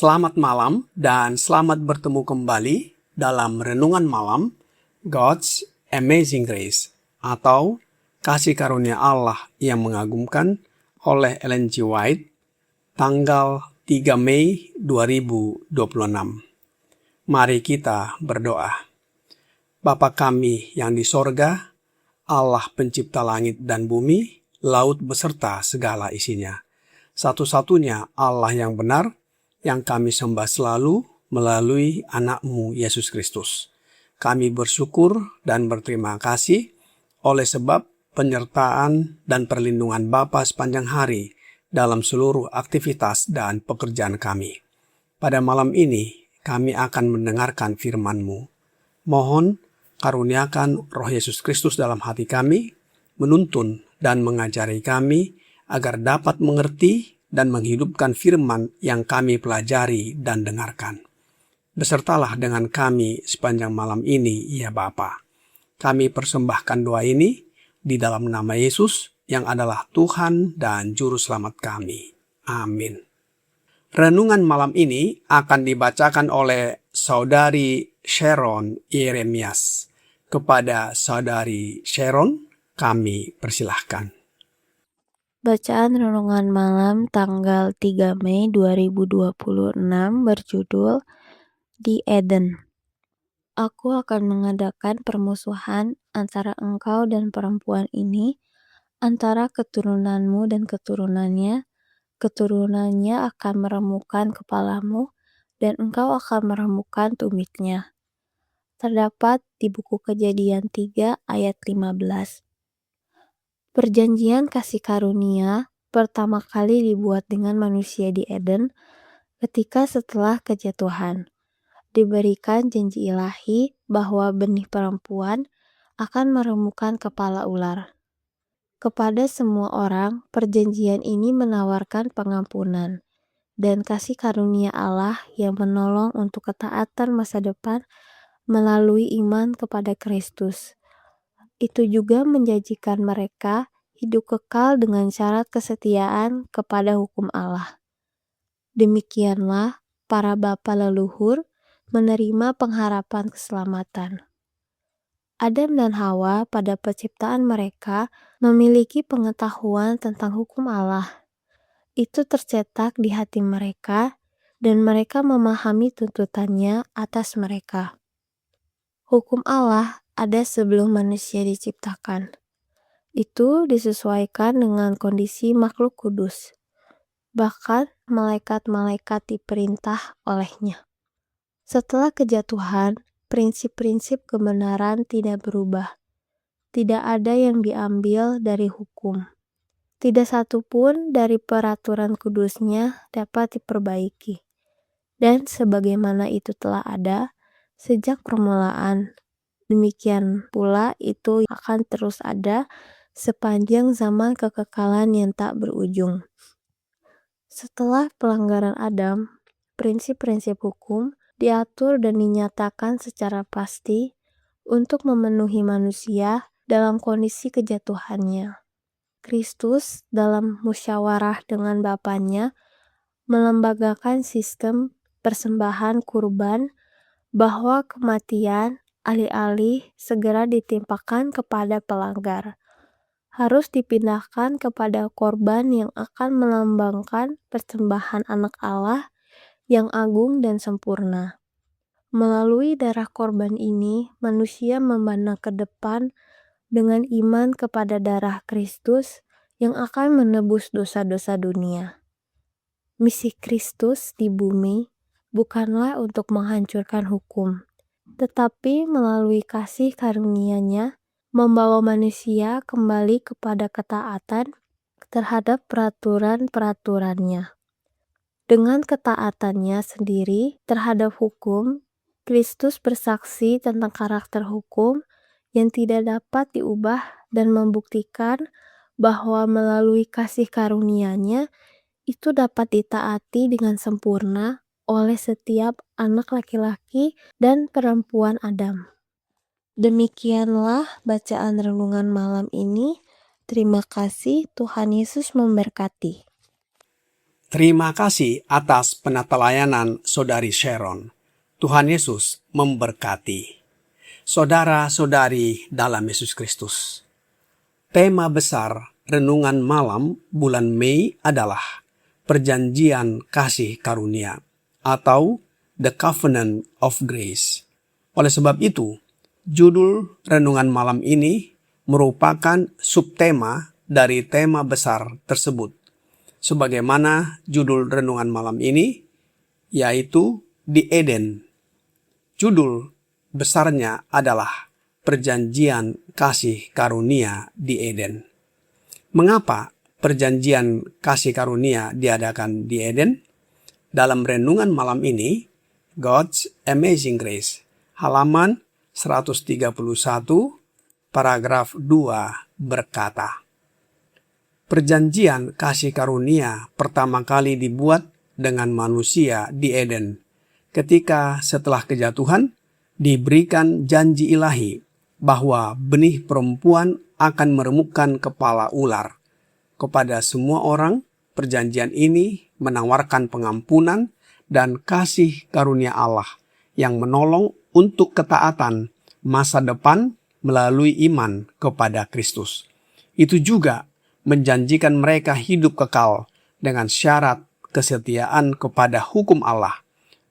Selamat malam dan selamat bertemu kembali dalam Renungan Malam God's Amazing Grace atau Kasih Karunia Allah yang mengagumkan oleh Ellen G. White tanggal 3 Mei 2026. Mari kita berdoa. Bapa kami yang di sorga, Allah pencipta langit dan bumi, laut beserta segala isinya. Satu-satunya Allah yang benar, yang kami sembah selalu melalui anak-Mu Yesus Kristus. Kami bersyukur dan berterima kasih oleh sebab penyertaan dan perlindungan Bapa sepanjang hari dalam seluruh aktivitas dan pekerjaan kami. Pada malam ini kami akan mendengarkan firman-Mu. Mohon karuniakan Roh Yesus Kristus dalam hati kami, menuntun dan mengajari kami agar dapat mengerti dan menghidupkan firman yang kami pelajari dan dengarkan. Besertalah dengan kami sepanjang malam ini, ya Bapa. Kami persembahkan doa ini di dalam nama Yesus yang adalah Tuhan dan Juru Selamat kami. Amin. Renungan malam ini akan dibacakan oleh Saudari Sharon Yeremias. Kepada Saudari Sharon, kami persilahkan. Bacaan Renungan Malam tanggal 3 Mei 2026 berjudul Di Eden. Aku akan mengadakan permusuhan antara engkau dan perempuan ini, antara keturunanmu dan keturunannya. Keturunannya akan meremukkan kepalamu, dan engkau akan meremukkan tumitnya. Terdapat di buku Kejadian 3 ayat 15. Perjanjian kasih karunia pertama kali dibuat dengan manusia di Eden ketika setelah kejatuhan. Diberikan janji ilahi bahwa benih perempuan akan meremukkan kepala ular. Kepada semua orang, perjanjian ini menawarkan pengampunan dan kasih karunia Allah yang menolong untuk ketaatan masa depan melalui iman kepada Kristus. Itu juga menjanjikan mereka hidup kekal dengan syarat kesetiaan kepada hukum Allah. Demikianlah para bapa leluhur menerima pengharapan keselamatan. Adam dan Hawa pada penciptaan mereka memiliki pengetahuan tentang hukum Allah. Itu tercetak di hati mereka dan mereka memahami tuntutannya atas mereka. Hukum Allah ada sebelum manusia diciptakan. Itu disesuaikan dengan kondisi makhluk kudus. Bahkan malaikat-malaikat diperintah olehnya. Setelah kejatuhan, prinsip-prinsip kebenaran tidak berubah. Tidak ada yang diambil dari hukum. Tidak satu pun dari peraturan kudusnya dapat diperbaiki. Dan sebagaimana itu telah ada sejak permulaan, demikian pula itu akan terus ada sepanjang zaman kekekalan yang tak berujung. Setelah pelanggaran Adam, prinsip-prinsip hukum diatur dan dinyatakan secara pasti untuk memenuhi manusia dalam kondisi kejatuhannya. Kristus dalam musyawarah dengan Bapanya melembagakan sistem persembahan kurban bahwa kematian alih-alih segera ditimpakan kepada pelanggar, harus dipindahkan kepada korban yang akan melambangkan persembahan anak Allah yang agung dan sempurna. Melalui darah korban ini, manusia memandang ke depan dengan iman kepada darah Kristus yang akan menebus dosa-dosa dunia. Misi Kristus di bumi bukanlah untuk menghancurkan hukum, tetapi melalui kasih karunia-Nya membawa manusia kembali kepada ketaatan terhadap peraturan-peraturannya. Dengan ketaatannya sendiri terhadap hukum, Kristus bersaksi tentang karakter hukum yang tidak dapat diubah dan membuktikan bahwa melalui kasih karunia-Nya itu dapat ditaati dengan sempurna oleh setiap anak laki-laki dan perempuan Adam. Demikianlah bacaan renungan malam ini. Terima kasih, Tuhan Yesus memberkati. Terima kasih atas penatelayanan Saudari Sharon. Tuhan Yesus memberkati. Saudara-saudari dalam Yesus Kristus. Tema besar renungan malam bulan Mei adalah Perjanjian Kasih Karunia atau The Covenant of Grace. Oleh sebab itu, judul renungan malam ini merupakan subtema dari tema besar tersebut. Sebagaimana judul renungan malam ini, yaitu di Eden. Judul besarnya adalah Perjanjian Kasih Karunia di Eden. Mengapa perjanjian kasih karunia diadakan di Eden? Dalam renungan malam ini, God's Amazing Grace, halaman 131, paragraf 2 berkata, Perjanjian kasih karunia pertama kali dibuat dengan manusia di Eden, ketika setelah kejatuhan diberikan janji ilahi bahwa benih perempuan akan meremukkan kepala ular. Kepada semua orang, perjanjian ini menawarkan pengampunan dan kasih karunia Allah yang menolong untuk ketaatan masa depan melalui iman kepada Kristus. Itu juga menjanjikan mereka hidup kekal dengan syarat kesetiaan kepada hukum Allah.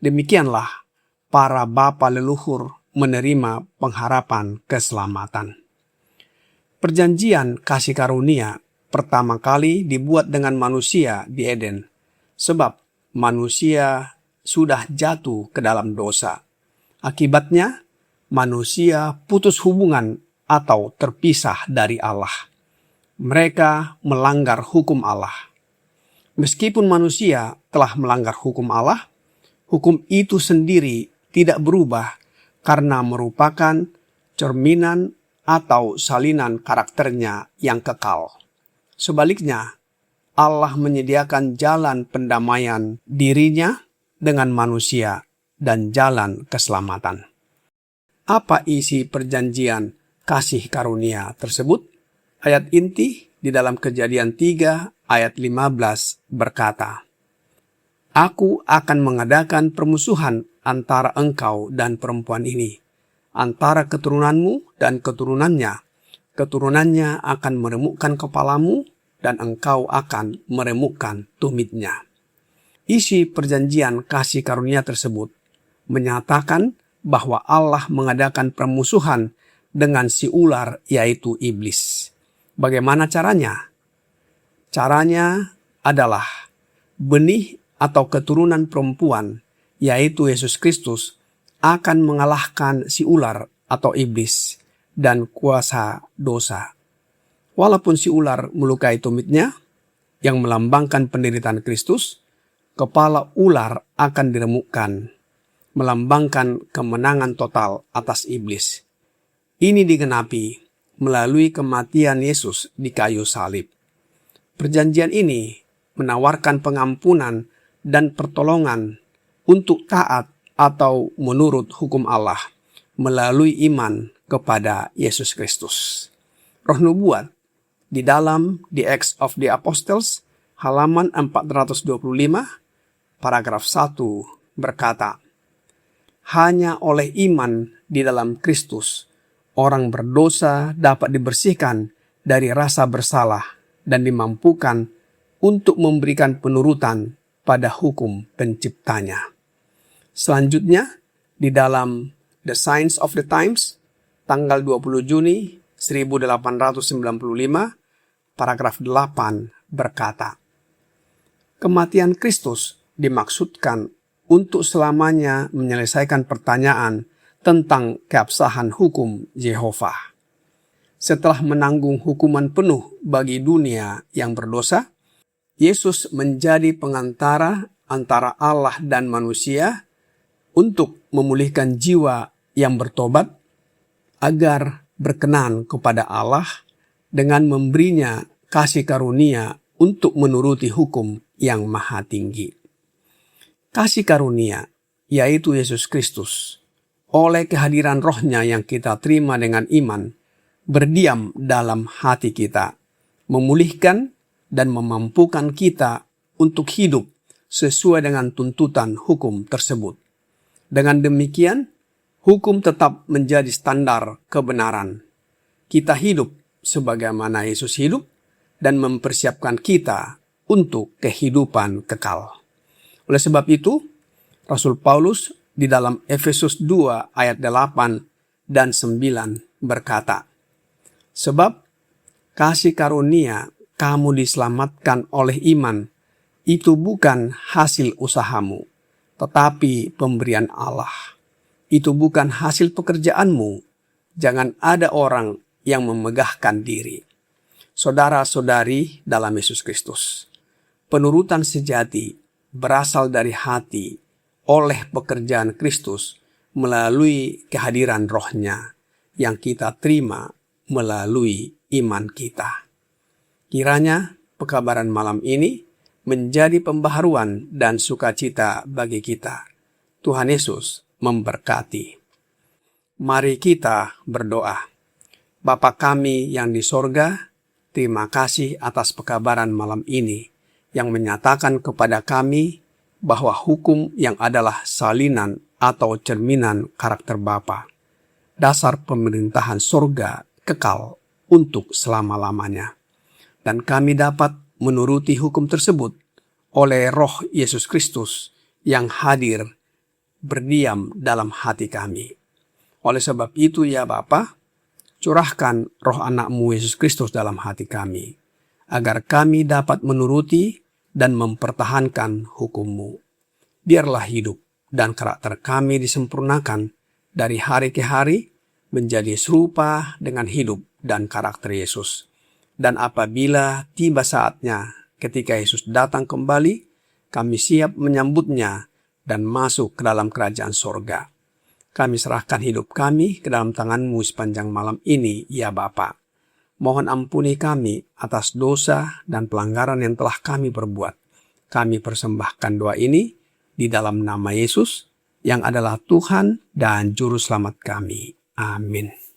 Demikianlah para bapa leluhur menerima pengharapan keselamatan. Perjanjian kasih karunia pertama kali dibuat dengan manusia di Eden, sebab manusia sudah jatuh ke dalam dosa. Akibatnya, manusia putus hubungan atau terpisah dari Allah. Mereka melanggar hukum Allah. Meskipun manusia telah melanggar hukum Allah, hukum itu sendiri tidak berubah karena merupakan cerminan atau salinan karakternya yang kekal. Sebaliknya, Allah menyediakan jalan pendamaian dirinya dengan manusia dan jalan keselamatan. Apa isi perjanjian kasih karunia tersebut? Ayat inti di dalam Kejadian 3 ayat 15 berkata, Aku akan mengadakan permusuhan antara engkau dan perempuan ini, antara keturunanmu dan keturunannya. Keturunannya akan meremukkan kepalamu, dan engkau akan meremukkan tumitnya. Isi perjanjian kasih karunia tersebut menyatakan bahwa Allah mengadakan permusuhan dengan si ular, yaitu iblis. Bagaimana caranya? Caranya adalah benih atau keturunan perempuan, yaitu Yesus Kristus, akan mengalahkan si ular atau iblis dan kuasa dosa. Walaupun si ular melukai tumitnya, yang melambangkan penderitaan Kristus, kepala ular akan diremukkan, melambangkan kemenangan total atas iblis. Ini digenapi melalui kematian Yesus di kayu salib. Perjanjian ini menawarkan pengampunan dan pertolongan untuk taat atau menurut hukum Allah melalui iman kepada Yesus Kristus. Roh Nubuat di dalam The Acts of the Apostles halaman 425 paragraf 1 berkata, Hanya oleh iman di dalam Kristus orang berdosa dapat dibersihkan dari rasa bersalah dan dimampukan untuk memberikan penurutan pada hukum penciptanya. Selanjutnya, di dalam The Signs of the Times, tanggal 20 Juni 1895, paragraf 8 berkata, Kematian Kristus dimaksudkan untuk selamanya menyelesaikan pertanyaan tentang keabsahan hukum Yehova. Setelah menanggung hukuman penuh bagi dunia yang berdosa, Yesus menjadi pengantara antara Allah dan manusia untuk memulihkan jiwa yang bertobat agar berkenan kepada Allah dengan memberinya kasih karunia untuk menuruti hukum yang maha tinggi. Kasih karunia, yaitu Yesus Kristus, oleh kehadiran Roh-Nya yang kita terima dengan iman, berdiam dalam hati kita, memulihkan dan memampukan kita untuk hidup sesuai dengan tuntutan hukum tersebut. Dengan demikian, hukum tetap menjadi standar kebenaran. Kita hidup sebagaimana Yesus hidup dan mempersiapkan kita untuk kehidupan kekal. Oleh sebab itu, Rasul Paulus di dalam Efesus 2 ayat 8 dan 9 berkata, "Sebab kasih karunia kamu diselamatkan oleh iman, itu bukan hasil usahamu, tetapi pemberian Allah. Itu bukan hasil pekerjaanmu. Jangan ada orang yang memegahkan diri." Saudara-saudari dalam Yesus Kristus, penurutan sejati berasal dari hati oleh pekerjaan Kristus melalui kehadiran Roh-Nya yang kita terima melalui iman kita. Kiranya pekabaran malam ini menjadi pembaharuan dan sukacita bagi kita. Tuhan Yesus memberkati. Mari kita berdoa. Bapa kami yang di sorga, terima kasih atas pekabaran malam ini yang menyatakan kepada kami bahwa hukum yang adalah salinan atau cerminan karakter Bapa, dasar pemerintahan sorga kekal untuk selama-lamanya. Dan kami dapat menuruti hukum tersebut oleh Roh Yesus Kristus yang hadir berdiam dalam hati kami. Oleh sebab itu ya Bapa, curahkan Roh Anak-Mu Yesus Kristus dalam hati kami, agar kami dapat menuruti dan mempertahankan hukum-Mu. Biarlah hidup dan karakter kami disempurnakan dari hari ke hari menjadi serupa dengan hidup dan karakter Yesus. Dan apabila tiba saatnya ketika Yesus datang kembali, kami siap menyambutnya dan masuk ke dalam kerajaan sorga. Kami serahkan hidup kami ke dalam tangan-Mu sepanjang malam ini, ya Bapa. Mohon ampuni kami atas dosa dan pelanggaran yang telah kami perbuat. Kami persembahkan doa ini di dalam nama Yesus, yang adalah Tuhan dan Juru Selamat kami. Amin.